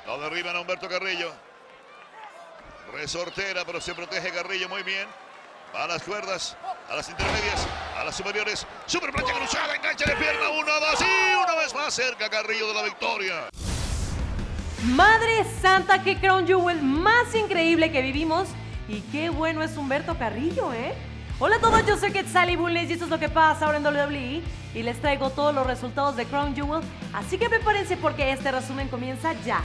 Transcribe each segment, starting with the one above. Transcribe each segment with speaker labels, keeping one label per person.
Speaker 1: Lo derriban a Humberto Carrillo. Resortera, pero se protege Carrillo muy bien. Va a las cuerdas, a las intermedias, a las superiores. Super plancha cruzada, engancha de pierna, 1, 2 y una vez más cerca Carrillo de la victoria.
Speaker 2: Madre santa, qué Crown Jewel más increíble que vivimos. Y qué bueno es Humberto Carrillo, ¿eh? Hola a todos, yo soy Quetzali Bulnes y esto es lo que pasa ahora en WWE. Y les traigo todos los resultados de Crown Jewel. Así que prepárense porque este resumen comienza ya.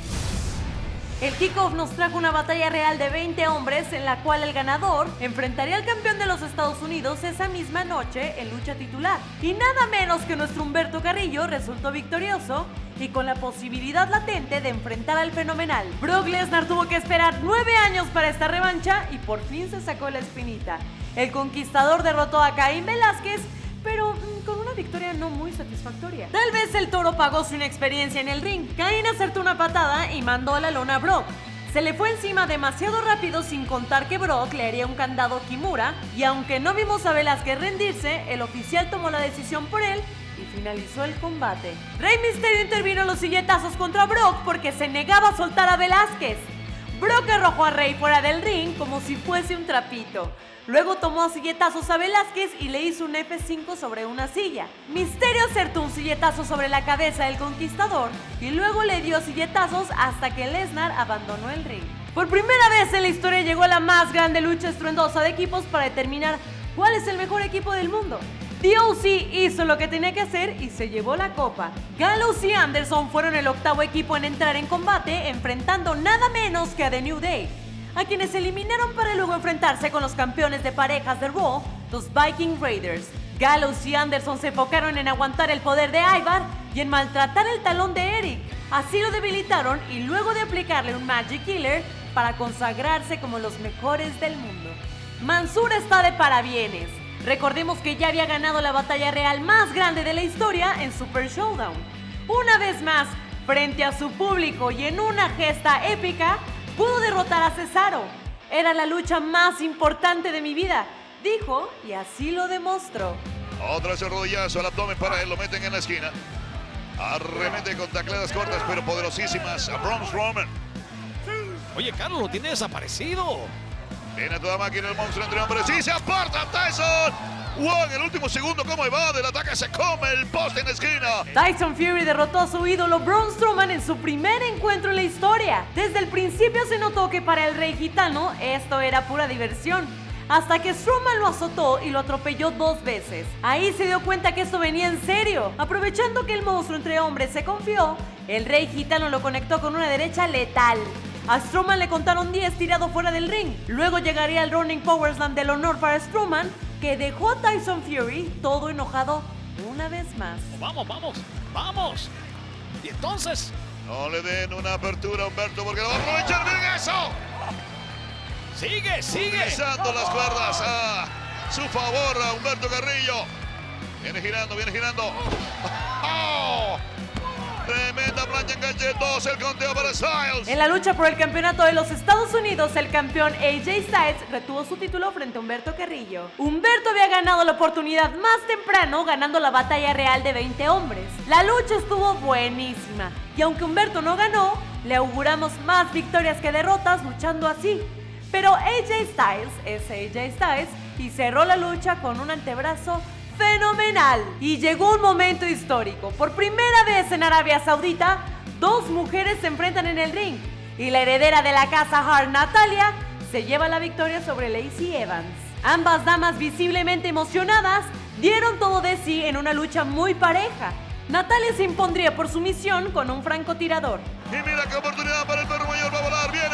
Speaker 2: El kickoff nos trajo una batalla real de 20 hombres en la cual el ganador enfrentaría al campeón de los Estados Unidos esa misma noche en lucha titular. Y nada menos que nuestro Humberto Carrillo resultó victorioso y con la posibilidad latente de enfrentar al fenomenal. Brock Lesnar tuvo que esperar 9 años para esta revancha y por fin se sacó la espinita. El conquistador derrotó a Caín Velázquez, pero con una victoria no muy satisfactoria. Tal vez el toro pagó su inexperiencia en el ring. Caín acertó una patada y mandó a la lona a Brock. Se le fue encima demasiado rápido sin contar que Brock le haría un candado Kimura y aunque no vimos a Velázquez rendirse, el oficial tomó la decisión por él y finalizó el combate. Rey Mysterio intervino en los silletazos contra Brock porque se negaba a soltar a Velázquez. Brock arrojó a Rey fuera del ring como si fuese un trapito. Luego tomó a silletazos a Velázquez y le hizo un F5 sobre una silla. Mysterio acertó un silletazo sobre la cabeza del conquistador y luego le dio silletazos hasta que Lesnar abandonó el ring. Por primera vez en la historia llegó la más grande lucha estruendosa de equipos para determinar cuál es el mejor equipo del mundo. DOC hizo lo que tenía que hacer y se llevó la copa. Gallows y Anderson fueron el octavo equipo en entrar en combate, enfrentando nada menos que a The New Day, a quienes eliminaron para luego enfrentarse con los campeones de parejas de Raw, los Viking Raiders. Gallows y Anderson se enfocaron en aguantar el poder de Ivar y en maltratar el talón de Eric. Así lo debilitaron y luego de aplicarle un Magic Killer para consagrarse como los mejores del mundo. Mansoor está de parabienes. Recordemos que ya había ganado la batalla real más grande de la historia en Super Showdown. Una vez más, frente a su público y en una gesta épica, pudo derrotar a Cesaro. Era la lucha más importante de mi vida, dijo, y así lo demostró.
Speaker 1: Otra ese rodillazo al abdomen para él, lo meten en la esquina. Arremete con tacleadas cortas pero poderosísimas a Braun Strowman.
Speaker 3: Oye, Carlos, lo tiene desaparecido.
Speaker 1: Viene a toda máquina el monstruo entre hombres y se aparta Tyson. Wow, en el último segundo, cómo evade el ataque, se come el poste en la esquina.
Speaker 2: Tyson Fury derrotó a su ídolo Braun Strowman en su primer encuentro en la historia. Desde el principio se notó que para el rey gitano esto era pura diversión, hasta que Strowman lo azotó y lo atropelló 2 veces. Ahí se dio cuenta que esto venía en serio. Aprovechando que el monstruo entre hombres se confió, el rey gitano lo conectó con una derecha letal. A Strowman le contaron 10 tirado fuera del ring. Luego llegaría el Running Powerslam del honor para Strowman, que dejó a Tyson Fury todo enojado una vez más.
Speaker 3: Vamos, vamos, vamos. Y entonces,
Speaker 1: No le den una apertura a Humberto porque lo va a aprovechar. ¡Miren eso!
Speaker 3: sigue.
Speaker 1: Utilizando las cuerdas a su favor a Humberto Carrillo. Viene girando. ¡Oh! Tremenda plancha, enganche de 2, el conteo para Styles.
Speaker 2: En la lucha por el campeonato de los Estados Unidos, el campeón AJ Styles retuvo su título frente a Humberto Carrillo. Humberto había ganado la oportunidad más temprano, ganando la batalla real de 20 hombres. La lucha estuvo buenísima, y aunque Humberto no ganó, le auguramos más victorias que derrotas luchando así. Pero AJ Styles es AJ Styles y cerró la lucha con un antebrazo fenomenal. Y llegó un momento histórico. Por primera vez en Arabia Saudita, 2 mujeres se enfrentan en el ring y la heredera de la casa Hart, Natalya, se lleva la victoria sobre Lacey Evans. Ambas damas, visiblemente emocionadas, dieron todo de sí en una lucha muy pareja. Natalya se impondría por sumisión con un francotirador.
Speaker 1: Y mira qué oportunidad para el perro mayor, va a volar, viene,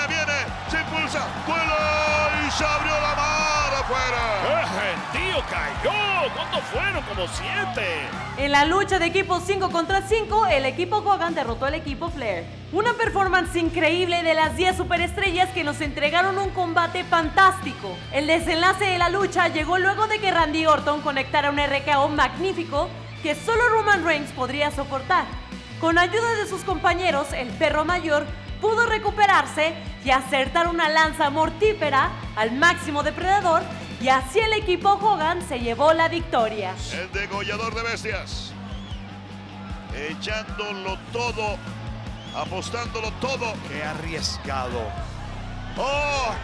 Speaker 1: se impulsa, vuela y se abrió la mar afuera.
Speaker 3: El tío cayó. ¿Cuántos fueron? Como 7.
Speaker 2: En la lucha de equipos 5 contra 5, el equipo Hogan derrotó al equipo Flair. Una performance increíble de las 10 superestrellas que nos entregaron un combate fantástico. El desenlace de la lucha llegó luego de que Randy Orton conectara un RKO magnífico que solo Roman Reigns podría soportar. Con ayuda de sus compañeros, el perro mayor pudo recuperarse y acertar una lanza mortífera al máximo depredador, y así el equipo Hogan se llevó la victoria.
Speaker 1: El degollador de bestias, echándolo todo apostándolo todo.
Speaker 4: Qué arriesgado.
Speaker 1: ¡Oh!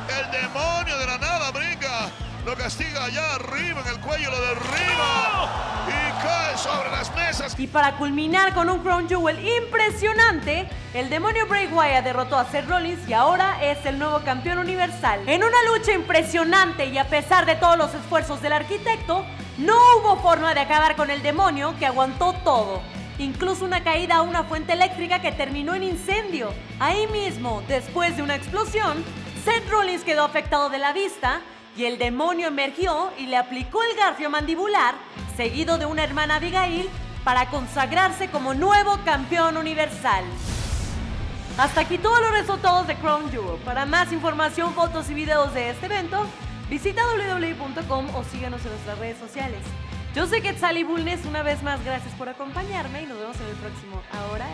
Speaker 1: El demonio de la nada brinca. Lo castiga allá arriba en el cuello, lo derriba. Y cae sobre las mesas.
Speaker 2: Y para culminar con un Crown Jewel impresionante, el demonio Bray Wyatt derrotó a Seth Rollins y ahora es el nuevo campeón universal. En una lucha impresionante y a pesar de todos los esfuerzos del arquitecto, no hubo forma de acabar con el demonio que aguantó todo. Incluso una caída a una fuente eléctrica que terminó en incendio. Ahí mismo, después de una explosión, Seth Rollins quedó afectado de la vista y el demonio emergió y le aplicó el garfio mandibular, seguido de una hermana Abigail, para consagrarse como nuevo campeón universal. Hasta aquí todos los resultados de Crown Jewel. Para más información, fotos y videos de este evento, visita www.com o síguenos en nuestras redes sociales. Yo soy Quetzali Bulnes, una vez más gracias por acompañarme y nos vemos en el próximo Ahora